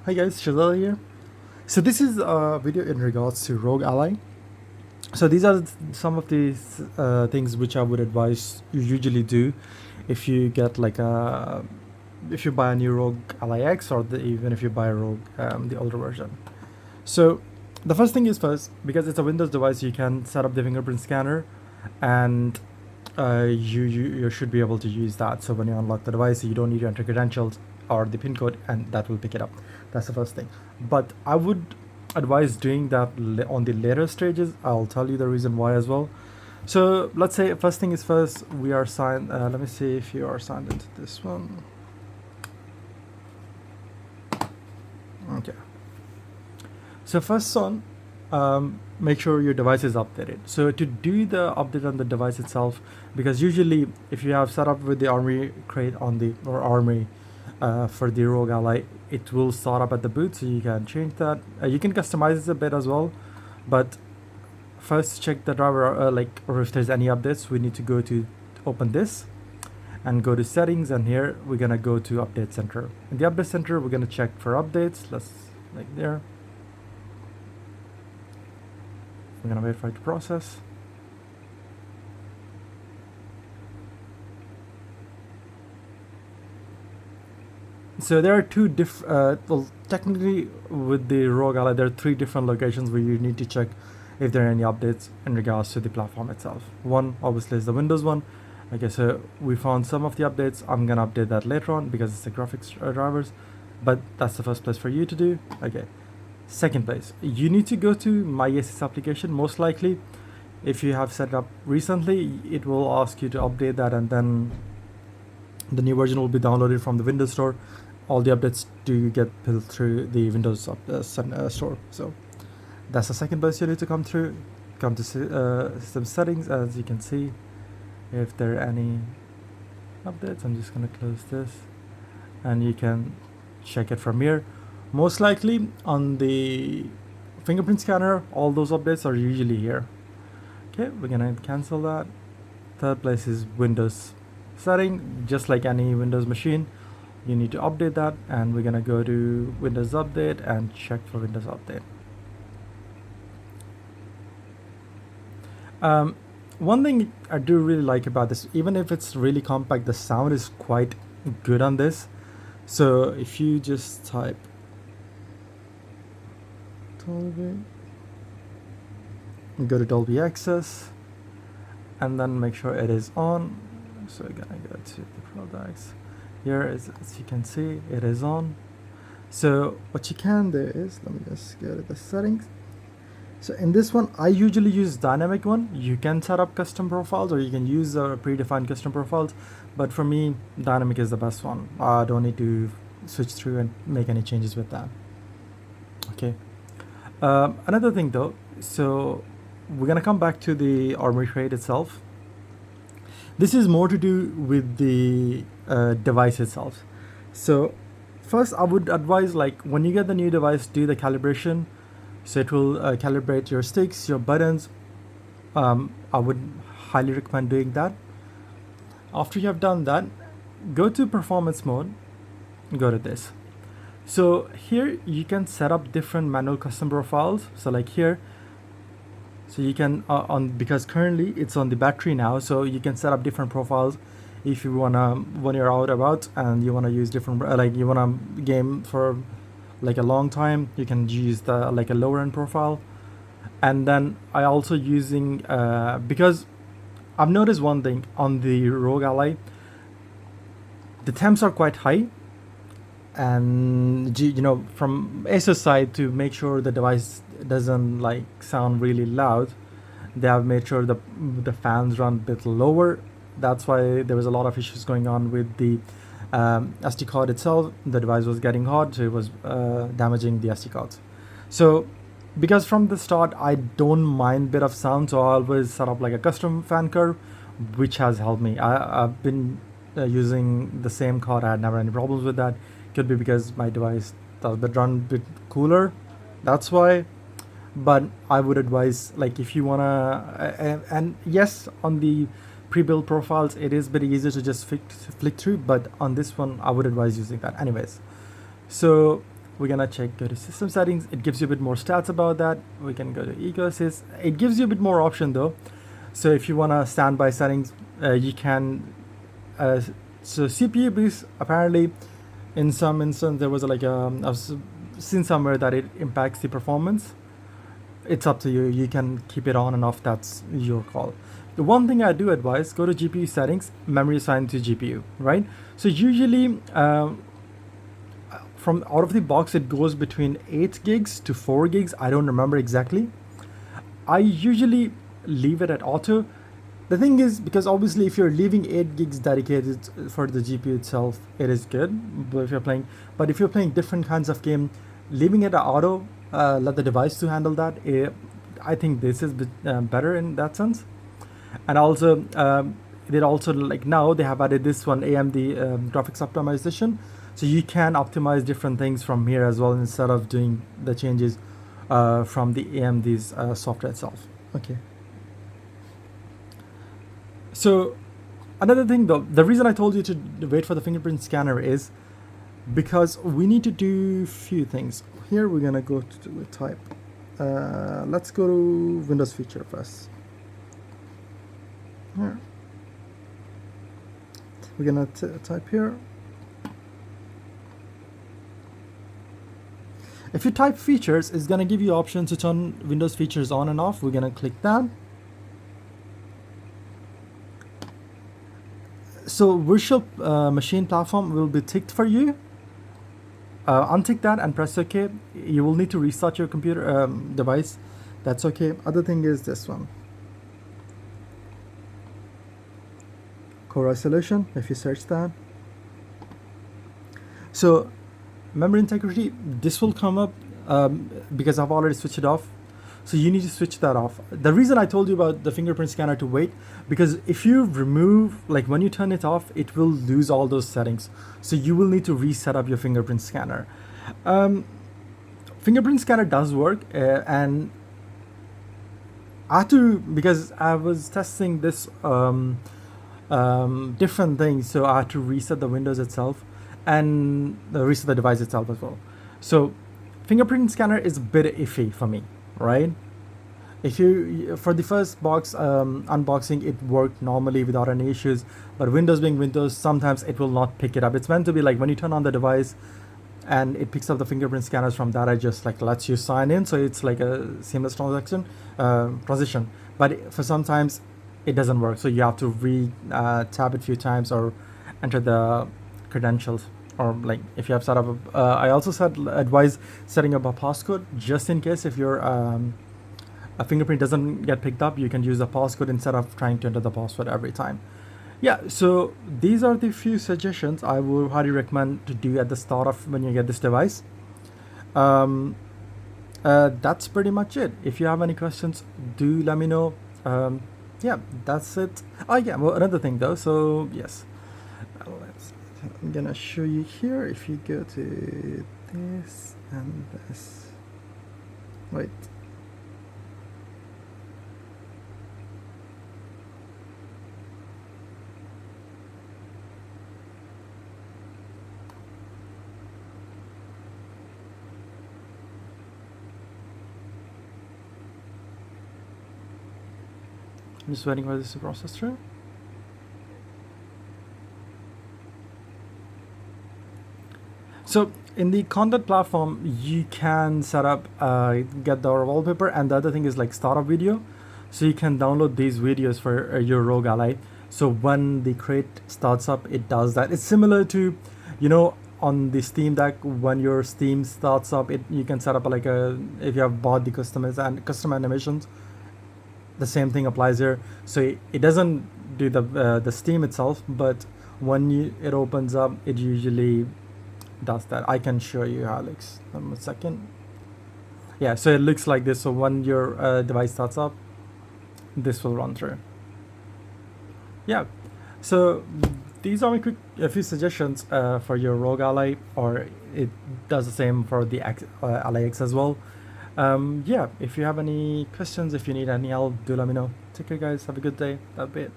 Hi guys, Shazal here. So this is a video in regards to Rogue Ally. So these are some of the things which I would advise you usually do if you get like a if you buy a new Rogue Ally X or even if you buy a Rogue the older version. So the first thing is first, because it's a Windows device, you can set up the fingerprint scanner, and you should be able to use that. So when you unlock the device, you don't need to enter credentials or the pin code, and that will pick it up. That's the first thing. But I would advise doing that on the later stages. I'll tell you the reason why as well. So let's say first thing is first, we are signed. Let me see if you are signed into this one. Okay. So first on, make sure your device is updated. So to do the update on the device itself, because usually if you have set up with the Army crate on the or Army for the Rogue Ally, it will start up at the boot, so you can change that. You can customize it a bit as well, but first check the driver or if there's any updates. We need to go to open this and go to settings, and here we're gonna go to update center. In the update center, we're gonna check for updates. Let's like there. We're gonna wait for it to process. So there are two well, technically with the Rogue Ally, there are three different locations where you need to check if there are any updates in regards to the platform itself. One obviously is the Windows one. Okay, so we found some of the updates. I'm gonna update that later on because it's the graphics drivers, but that's the first place for you to do. Okay, second place, you need to go to My Asus application. Most likely, if you have set it up recently, it will ask you to update that, and then the new version will be downloaded from the Windows Store. All the updates do get pulled through the Windows Store. So that's the second place you need to come through. Come to system settings. As you can see, if there are any updates, I'm just gonna close this, and you can check it from here. Most likely on the fingerprint scanner, all those updates are usually here. Okay, we're gonna cancel that. Third place is Windows setting. Just like any Windows machine, you need to update that, and we're gonna go to Windows Update and check for Windows Update. One thing I do really like about this, even if it's really compact, the sound is quite good on this. So if you just type Dolby, go to Dolby Access, and then make sure it is on. So we're gonna go to the products. Here is, as you can see, it is on. So what you can do is, let me just go to the settings. So in this one, I usually use dynamic one. You can set up custom profiles, or you can use predefined custom profiles, but for me, dynamic is the best one. I don't need to switch through and make any changes with that. Okay. Another thing though, so we're gonna come back to the Armory crate itself. This is more to do with the device itself. So first, I would advise, like, when you get the new device, do the calibration. So it will calibrate your sticks, your buttons. I would highly recommend doing that. After you have done that, go to performance mode, go to this. So here you can set up different manual custom profiles. So like here, so you can because currently it's on the battery now, so you can set up different profiles if you wanna, when you're out about and you wanna use different like you wanna game for like a long time, you can use the like a lower end profile. And then I also using because I've noticed one thing on the Rogue Ally, the temps are quite high, and you know, from Asus side, to make sure the device doesn't like sound really loud, they have made sure the fans run a bit lower. That's why there was a lot of issues going on with the SD card itself. The device was getting hot, so it was damaging the SD cards. So because from the start I don't mind bit of sound, so I always set up like a custom fan curve, which has helped me. I've been using the same card. I had never any problems with that. Could be because my device does run a bit cooler, that's why. But I would advise, like, if you wanna and yes, on the pre-built profiles it is very easy to just flick through, but on this one I would advise using that anyways. So we're gonna check, go to system settings. It gives you a bit more stats about that. We can go to ecosys. It gives you a bit more option though. So if you wanna standby settings, you can. So CPU boost, apparently in some instance there was like I've seen somewhere that it impacts the performance. It's up to you. You can keep it on and off. That's your call. The one thing I do advise, go to GPU settings, memory assigned to GPU, right? So usually from out of the box, it goes between 8 gigs to 4 gigs. I don't remember exactly. I usually leave it at auto. The thing is, because obviously if you're leaving 8 gigs dedicated for the GPU itself, it is good. But if you're playing different kinds of game, leaving it at auto, let the device to handle that. I think this is better in that sense. And also, like now they have added this one, AMD graphics optimization. So you can optimize different things from here as well instead of doing the changes from the AMD's software itself. Okay. So another thing though, the reason I told you to wait for the fingerprint scanner is because we need to do few things. Here we're gonna go to type. Let's go to Windows feature first. Here. We're gonna type here. If you type features, it's gonna give you options to turn Windows features on and off. We're gonna click that. So virtual machine platform will be ticked for you. Untick that and press OK. You will need to restart your computer device. That's okay. Other thing is this one. Core isolation, if you search that. So memory integrity, this will come up because I've already switched it off. So you need to switch that off. The reason I told you about the fingerprint scanner to wait, because if you remove, like when you turn it off, it will lose all those settings. So you will need to reset up your fingerprint scanner. Fingerprint scanner does work and I had to, because I was testing this different things, so I had to reset the Windows itself and reset the device itself as well. So fingerprint scanner is a bit iffy for me, right? If you, for the first box unboxing, it worked normally without any issues, but Windows being Windows, sometimes it will not pick it up. It's meant to be like when you turn on the device and it picks up the fingerprint scanners from that, it just like lets you sign in, so it's like a seamless transition. But for sometimes it doesn't work, so you have to tap it a few times or enter the credentials. Or like if you have set up I also advise setting up a passcode just in case if your a fingerprint doesn't get picked up. You can use the passcode instead of trying to enter the password every time. Yeah, so these are the few suggestions I would highly recommend to do at the start of when you get this device. That's pretty much it. If you have any questions, do let me know. Yeah, that's it. Oh yeah, well, another thing though, so yes, I'm gonna show you here. If you go to this and this, wait, I'm just waiting for this to process through. So in the content platform, you can set up, get the wallpaper, and the other thing is like startup video. So you can download these videos for your Rogue Ally. So when the crate starts up, it does that. It's similar to, you know, on the Steam Deck, when your Steam starts up, you can set up like if you have bought the custom animations, the same thing applies here. So it doesn't do the Steam itself, but when it opens up, it usually does that. I can show you how it looks. A second. Yeah, so it looks like this. So when your device starts up, this will run through. Yeah, so these are my a few suggestions for your Rogue Ally, or it does the same for the Ally X as well. Yeah, if you have any questions, if you need any help, do let me know. Take care guys, have a good day. That'll be it.